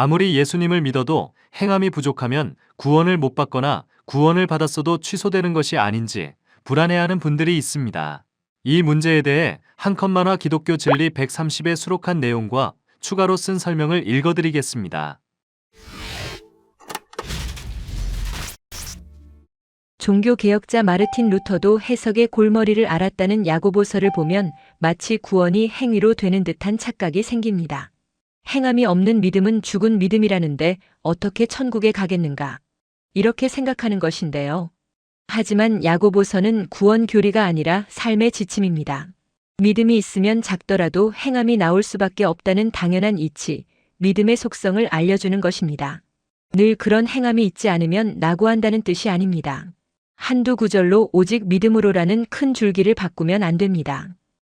아무리 예수님을 믿어도 행함이 부족하면 구원을 못 받거나 구원을 받았어도 취소되는 것이 아닌지 불안해하는 분들이 있습니다. 이 문제에 대해 한컷만화 기독교 진리 130에 수록한 내용과 추가로 쓴 설명을 읽어드리겠습니다. 종교개혁자 마르틴 루터도 해석의 골머리를 알았다는 야고보서를 보면 마치 구원이 행위로 되는 듯한 착각이 생깁니다. 행함이 없는 믿음은 죽은 믿음이라는데 어떻게 천국에 가겠는가? 이렇게 생각하는 것인데요. 하지만 야고보서는 구원 교리가 아니라 삶의 지침입니다. 믿음이 있으면 작더라도 행함이 나올 수밖에 없다는 당연한 이치, 믿음의 속성을 알려주는 것입니다. 늘 그런 행함이 있지 않으면 낙오한다는 뜻이 아닙니다. 한두 구절로 오직 믿음으로라는 큰 줄기를 바꾸면 안 됩니다.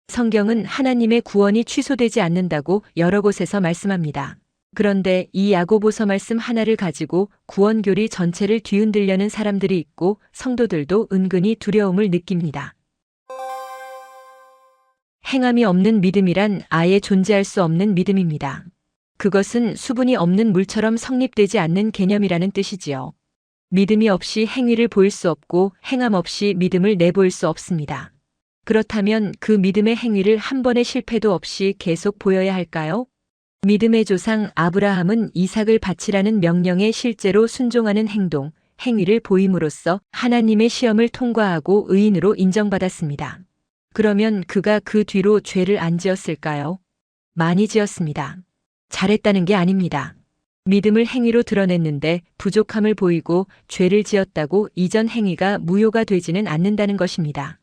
성경은 하나님의 구원이 취소되지 않는다고 여러 곳에서 말씀합니다. 그런데 이 야고보서 말씀 하나를 가지고 구원교리 전체를 뒤흔들려는 사람들이 있고 성도들도 은근히 두려움을 느낍니다. 행함이 없는 믿음이란 아예 존재할 수 없는 믿음입니다. 그것은 수분이 없는 물처럼 성립되지 않는 개념이라는 뜻이지요. 믿음이 없이 행위를 보일 수 없고 행함 없이 믿음을 내보일 수 없습니다. 그렇다면 그 믿음의 행위를 한 번의 실패도 없이 계속 보여야 할까요? 믿음의 조상 아브라함은 이삭을 바치라는 명령에 실제로 순종하는 행동, 행위를 보임으로써 하나님의 시험을 통과하고 의인으로 인정받았습니다. 그러면 그가 그 뒤로 죄를 안 지었을까요? 많이 지었습니다. 잘했다는 게 아닙니다. 믿음을 행위로 드러냈는데 부족함을 보이고 죄를 지었다고 이전 행위가 무효가 되지는 않는다는 것입니다.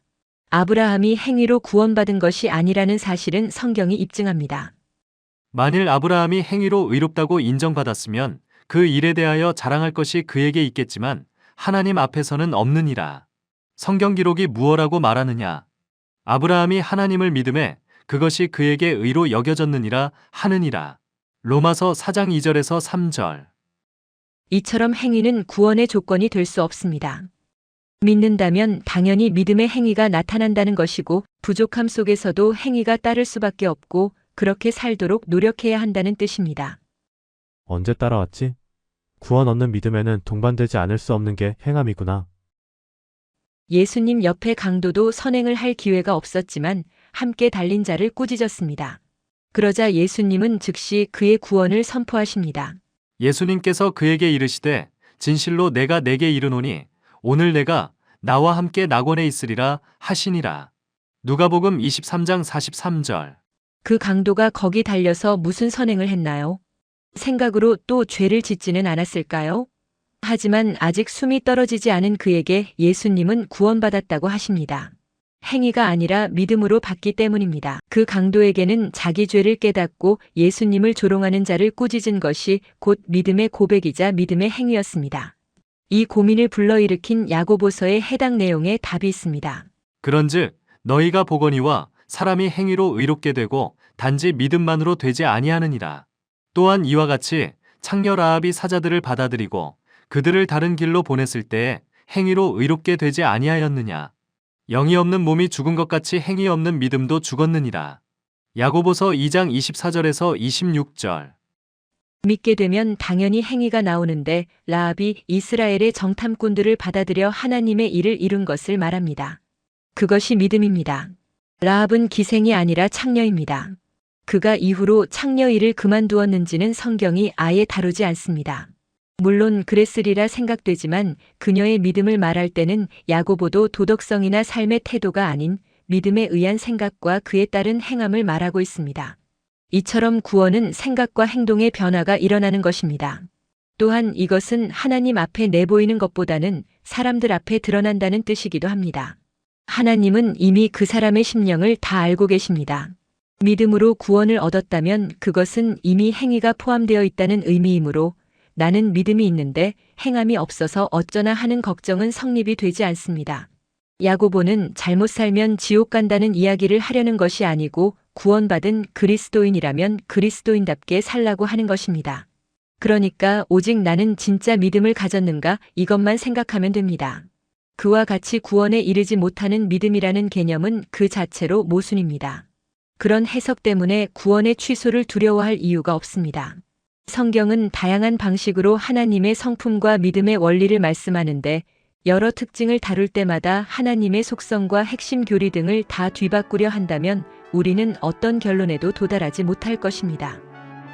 아브라함이 행위로 구원받은 것이 아니라는 사실은 성경이 입증합니다. 만일 아브라함이 행위로 의롭다고 인정받았으면 그 일에 대하여 자랑할 것이 그에게 있겠지만 하나님 앞에서는 없느니라. 성경 기록이 무엇라고 말하느냐? 아브라함이 하나님을 믿음에 그것이 그에게 의로 여겨졌느니라 하느니라. 로마서 4장 2절에서 3절. 이처럼 행위는 구원의 조건이 될 수 없습니다. 믿는다면 당연히 믿음의 행위가 나타난다는 것이고 부족함 속에서도 행위가 따를 수밖에 없고 그렇게 살도록 노력해야 한다는 뜻입니다. 언제 따라왔지? 구원 얻는 믿음에는 동반되지 않을 수 없는 게 행함이구나. 예수님 옆에 강도도 선행을 할 기회가 없었지만 함께 달린 자를 꾸짖었습니다. 그러자 예수님은 즉시 그의 구원을 선포하십니다. 예수님께서 그에게 이르시되 진실로 내가 내게 이르노니 오늘 내가 나와 함께 낙원에 있으리라 하시니라. 누가복음 23장 43절. 그 강도가 거기 달려서 무슨 선행을 했나요? 생각으로 또 죄를 짓지는 않았을까요? 하지만 아직 숨이 떨어지지 않은 그에게 예수님은 구원받았다고 하십니다. 행위가 아니라 믿음으로 받기 때문입니다. 그 강도에게는 자기 죄를 깨닫고 예수님을 조롱하는 자를 꾸짖은 것이 곧 믿음의 고백이자 믿음의 행위였습니다. 이 고민을 불러일으킨 야고보서의 해당 내용에 답이 있습니다. 그런즉 너희가 보거니와 사람이 행위로 의롭게 되고 단지 믿음만으로 되지 아니하느니라. 또한 이와 같이 창녀 라합이 사자들을 받아들이고 그들을 다른 길로 보냈을 때에 행위로 의롭게 되지 아니하였느냐. 영이 없는 몸이 죽은 것 같이 행위 없는 믿음도 죽었느니라. 야고보서 2장 24절에서 26절. 믿게 되면 당연히 행위가 나오는데 라합이 이스라엘의 정탐꾼들을 받아들여 하나님의 일을 이룬 것을 말합니다. 그것이 믿음입니다. 라합은 기생이 아니라 창녀입니다. 그가 이후로 창녀 일을 그만두었는지는 성경이 아예 다루지 않습니다. 물론 그랬으리라 생각되지만 그녀의 믿음을 말할 때는 야고보도 도덕성이나 삶의 태도가 아닌 믿음에 의한 생각과 그에 따른 행함을 말하고 있습니다. 이처럼 구원은 생각과 행동의 변화가 일어나는 것입니다. 또한 이것은 하나님 앞에 내보이는 것보다는 사람들 앞에 드러난다는 뜻이기도 합니다. 하나님은 이미 그 사람의 심령을 다 알고 계십니다. 믿음으로 구원을 얻었다면 그것은 이미 행위가 포함되어 있다는 의미이므로 나는 믿음이 있는데 행함이 없어서 어쩌나 하는 걱정은 성립이 되지 않습니다. 야고보는 잘못 살면 지옥 간다는 이야기를 하려는 것이 아니고 구원받은 그리스도인이라면 그리스도인답게 살라고 하는 것입니다. 그러니까 오직 나는 진짜 믿음을 가졌는가 이것만 생각하면 됩니다. 그와 같이 구원에 이르지 못하는 믿음이라는 개념은 그 자체로 모순입니다. 그런 해석 때문에 구원의 취소를 두려워할 이유가 없습니다. 성경은 다양한 방식으로 하나님의 성품과 믿음의 원리를 말씀하는데 여러 특징을 다룰 때마다 하나님의 속성과 핵심 교리 등을 다 뒤바꾸려 한다면 우리는 어떤 결론에도 도달하지 못할 것입니다.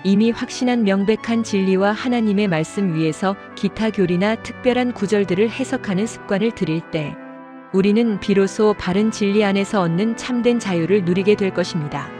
이미 확신한 명백한 진리와 하나님의 말씀 위에서 기타 교리나 특별한 구절들을 해석하는 습관을 들일 때 우리는 비로소 바른 진리 안에서 얻는 참된 자유를 누리게 될 것입니다.